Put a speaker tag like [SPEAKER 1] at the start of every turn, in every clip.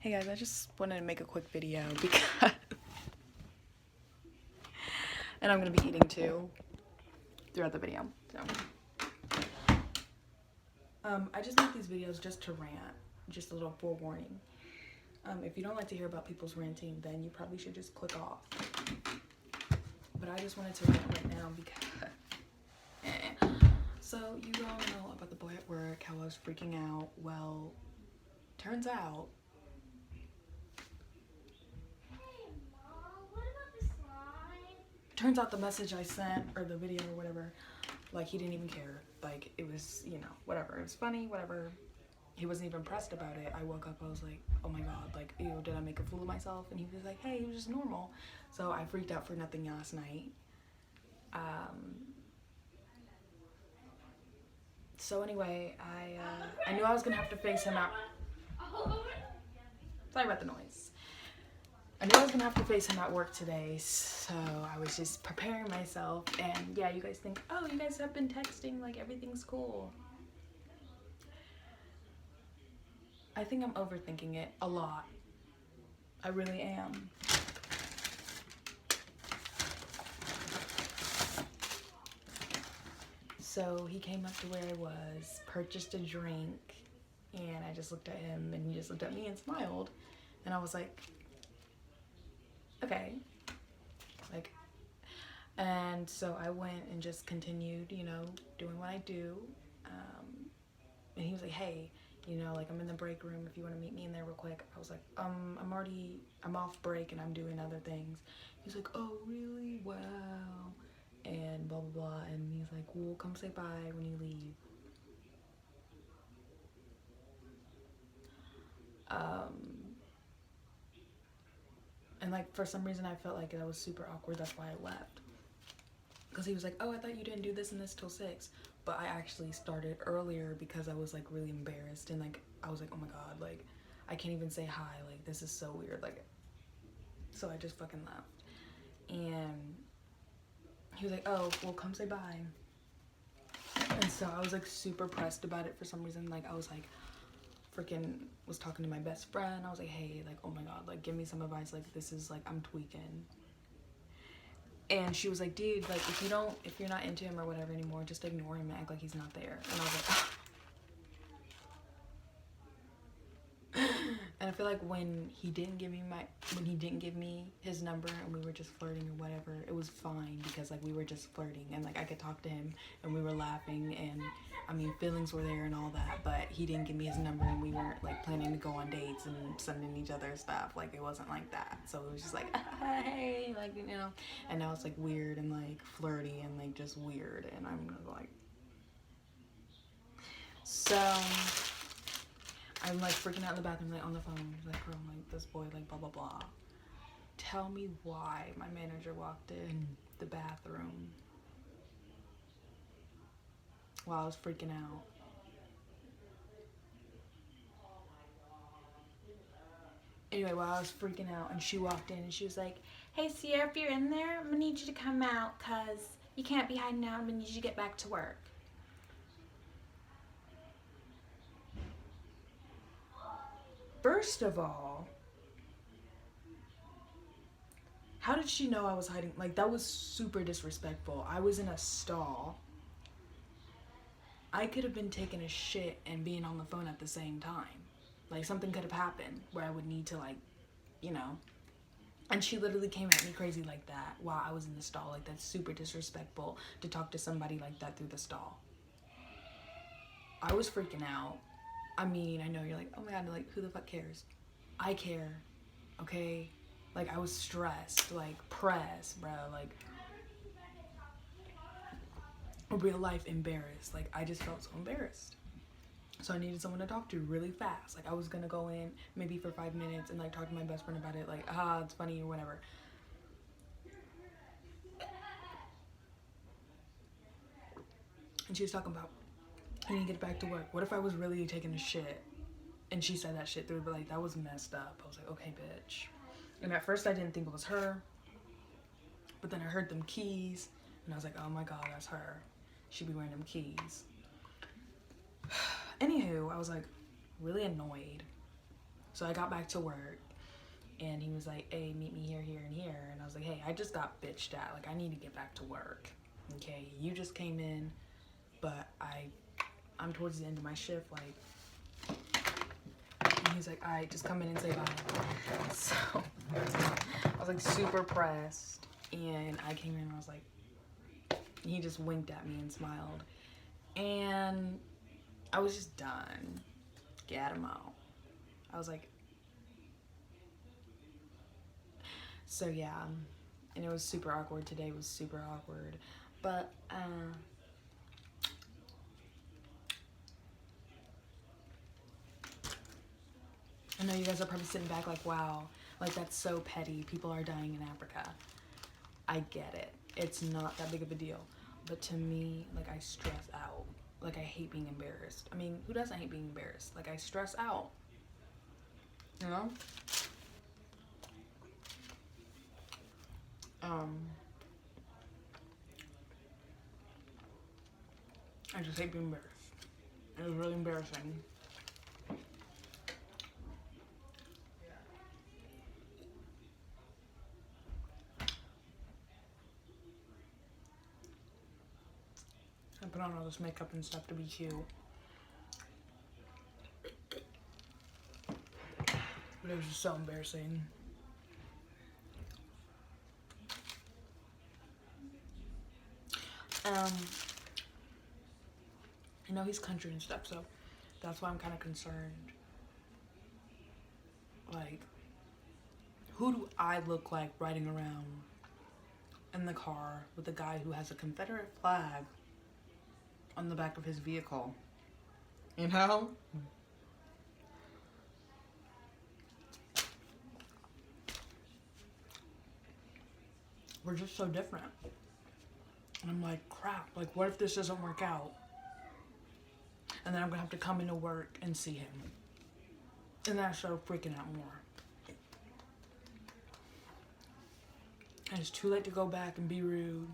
[SPEAKER 1] Hey guys, I just wanted to make a quick video because and I'm gonna be eating too throughout the video. So I just make these videos just to rant, just a little forewarning. If you don't like to hear about people's ranting, then you probably should just click off. But I just wanted to rant right now because so you all know about the boy at work, how I was freaking out. Well, turns out the message I sent or the video or whatever, like, he didn't even care. Like, it was, you know, whatever. It was funny, whatever. He wasn't even pressed about it. I woke up, I was like, oh my god, like, ew, did I make a fool of myself? And he was like, hey, it was just normal. So I freaked out for nothing last night. So anyway, I knew I was gonna have to face him out. Sorry about the noise. I knew I was gonna have to face him at work today, so I was just preparing myself. And yeah, you guys think, oh, you guys have been texting, like everything's cool. I think I'm overthinking it a lot. I really am. So he came up to where I was, purchased a drink, and I just looked at him and he just looked at me and smiled. And I was like, okay. Like, and so I went and just continued, you know, doing what I do. And he was like, hey, you know, like, I'm in the break room if you want to meet me in there real quick. I was like, I'm off break and I'm doing other things. He's like, oh, really? Wow. And blah, blah, blah. And he's like, well, come say bye when you leave. And like, for some reason I felt like that was super awkward. That's why I left. Because he was like, oh, I thought you didn't do this and this till 6. But I actually started earlier because I was like really embarrassed. And like, I was like, oh my god, like, I can't even say hi. Like, this is so weird. Like, so I just fucking left. And he was like, oh, well, come say bye. And so I was like super pressed about it for some reason. Like, I was like, freaking was talking to my best friend. I was like, hey, like, oh my god, like, give me some advice. Like, this is like, I'm tweaking. And she was like, dude, like, if you're not into him or whatever anymore, just ignore him and act like he's not there. And I was like, and I feel like when he didn't give me his number and we were just flirting or whatever, it was fine because like we were just flirting and like I could talk to him and we were laughing and I mean feelings were there and all that, but he didn't give me his number and we weren't like planning to go on dates and sending each other stuff. Like, it wasn't like that. So it was just like, hey, like, you know. And now it's like weird and like flirty and like just weird, and I'm like, so I'm like freaking out in the bathroom, like on the phone, like, girl, like, this boy, like, blah blah blah. Tell me why my manager walked in the bathroom while I was freaking out. Anyway, while I was freaking out, and she walked in and she was like, hey Sierra, if you're in there, I'm gonna need you to come out because you can't be hiding out. I'm gonna need you to get back to work. First of all, how did she know I was hiding? Like, that was super disrespectful. I was in a stall. I could have been taking a shit and being on the phone at the same time. Like, something could have happened where I would need to, like, you know. And she literally came at me crazy like that while I was in the stall. Like, that's super disrespectful to talk to somebody like that through the stall. I was freaking out. I mean, I know you're like, oh my god, like, who the fuck cares? I care, okay? Like, I was stressed, like, pressed, bro, like, real life embarrassed. Like, I just felt so embarrassed. So I needed someone to talk to really fast. Like, I was gonna go in maybe for 5 minutes and like talk to my best friend about it, like, it's funny or whatever. And she was talking about, I need to get back to work. What if I was really taking a shit? And she said that shit through, but like, that was messed up. I was like, okay, bitch. And at first I didn't think it was her, but then I heard them keys and I was like, oh my god, that's her. She be wearing them keys. Anywho, I was like really annoyed. So I got back to work, and he was like, hey, meet me here, here, and here. And I was like, hey, I just got bitched at. Like, I need to get back to work. Okay, you just came in, but I'm towards the end of my shift, like, and he's like, all right, just come in and say bye. So I was like super pressed, and I came in and I was like, he just winked at me and smiled, and I was just done. Get him out. I was like, so yeah, and it was super awkward. Today was super awkward, but I know you guys are probably sitting back like, wow, like that's so petty. People are dying in Africa. I get it. It's not that big of a deal. But to me, like, I stress out. Like, I hate being embarrassed. I mean, who doesn't hate being embarrassed? Like, I stress out. You know? I just hate being embarrassed. It was really embarrassing. I put on all this makeup and stuff to be cute. But it was just so embarrassing. I know he's country and stuff, so that's why I'm kind of concerned. Like, who do I look like riding around in the car with a guy who has a Confederate flag on the back of his vehicle? You know? We're just so different. And I'm like, crap, like, what if this doesn't work out? And then I'm gonna have to come into work and see him. And then I start freaking out more. And it's too late to go back and be rude,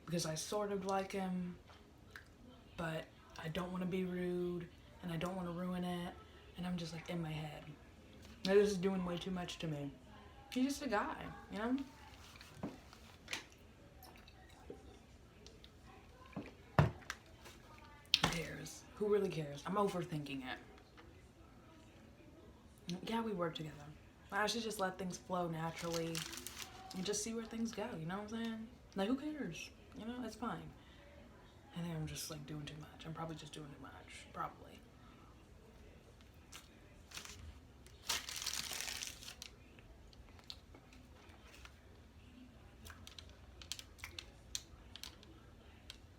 [SPEAKER 1] because I sort of like him, but I don't want to be rude, and I don't want to ruin it, and I'm just like in my head. Now, this is doing way too much to me. He's just a guy, you know? Who cares? Who really cares? I'm overthinking it. Yeah, we work together. I should just let things flow naturally and just see where things go, you know what I'm saying? Like, who cares? You know, it's fine. I think I'm just, like, doing too much. I'm probably just doing too much. Probably.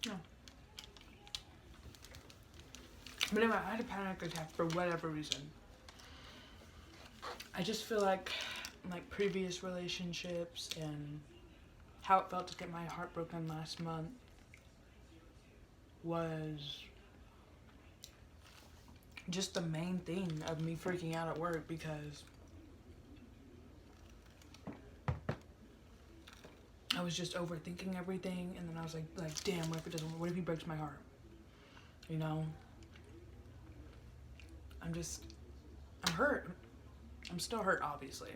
[SPEAKER 1] No. But anyway, I had a panic attack for whatever reason. I just feel like previous relationships and how it felt to get my heart broken last month was just the main thing of me freaking out at work, because I was just overthinking everything, and then I was like damn, what if it doesn't, what if he breaks my heart? You know? I'm hurt. I'm still hurt, obviously.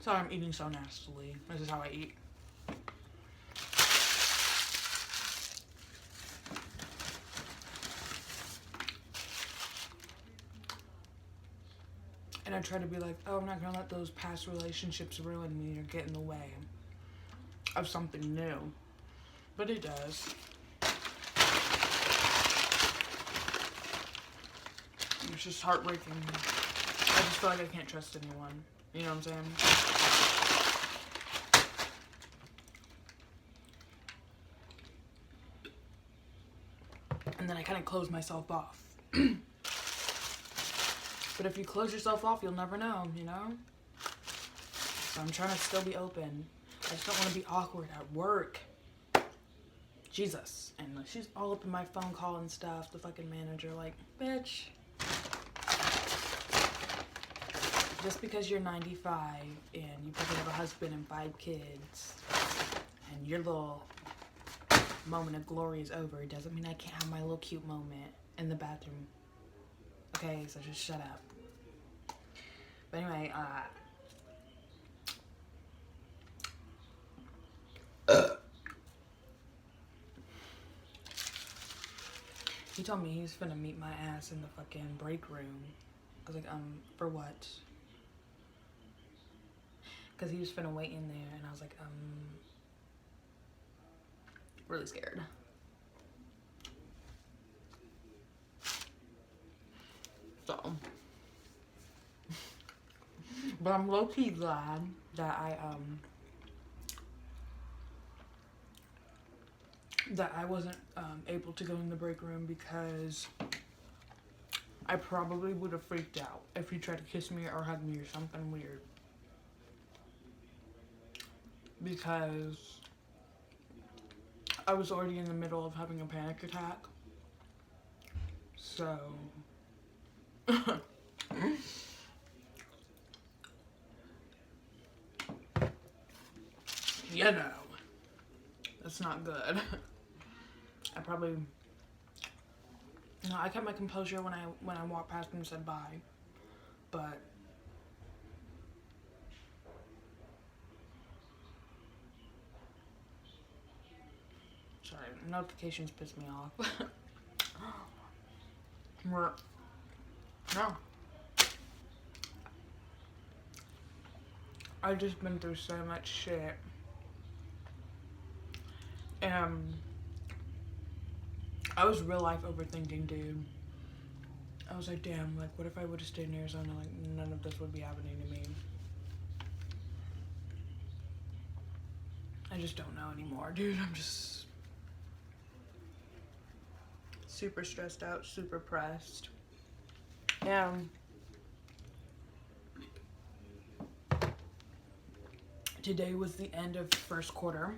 [SPEAKER 1] Sorry, I'm eating so nastily. This is how I eat. And I try to be like, oh, I'm not gonna let those past relationships ruin me or get in the way of something new. But it does. It's just heartbreaking. I just feel like I can't trust anyone. You know what I'm saying? And then I kind of close myself off. But if you close yourself off, you'll never know, you know? So I'm trying to still be open. I just don't want to be awkward at work. Jesus. And like, she's all up in my phone call and stuff, the fucking manager, like, bitch. just because you're 95 and you probably have a husband and 5 kids and your little moment of glory is over, it doesn't mean I can't have my little cute moment in the bathroom. Okay, so just shut up. But anyway, he told me he was finna meet my ass in the fucking break room. I was like, for what? Because he was finna wait in there, and I was like, really scared. So, but I'm low-key glad that I wasn't able to go in the break room, because I probably would have freaked out if he tried to kiss me or hug me or something weird. Because I was already in the middle of having a panic attack. So, you know, that's not good. I probably, I kept my composure when I walked past him and said bye, but sorry, notifications piss me off. No. I've just been through so much shit. I was real life overthinking, dude. I was like, damn, like, what if I would have stayed in Arizona? Like, none of this would be happening to me. I just don't know anymore, dude. I'm just super stressed out, super pressed. Today was the end of first quarter.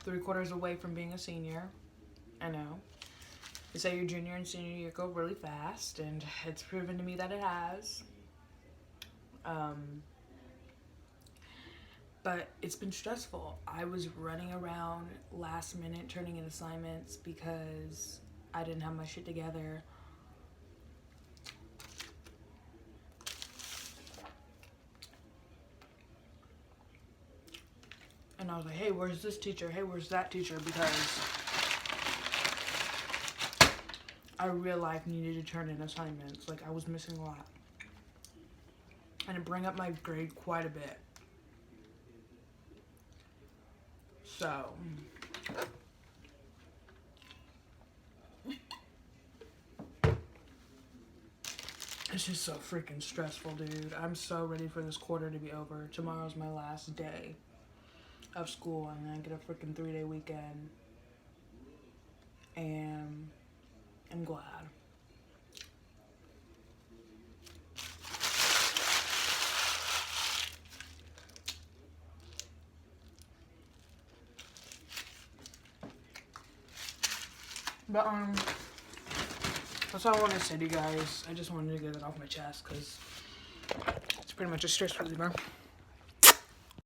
[SPEAKER 1] 3 quarters away from being a senior. I know. They say your junior and senior year go really fast, and it's proven to me that it has. But it's been stressful. I was running around last minute turning in assignments because I didn't have my shit together. And I was like, hey, where's this teacher? Hey, where's that teacher? Because I real life needed to turn in assignments. Like, I was missing a lot. And it bring up my grade quite a bit. So, it's just so freaking stressful, dude. I'm so ready for this quarter to be over. Tomorrow's my last day of school, and then I get a freaking 3-day weekend. And I'm glad. But, that's all I wanted to say to you guys. I just wanted to get it off my chest because it's pretty much a stress reliever.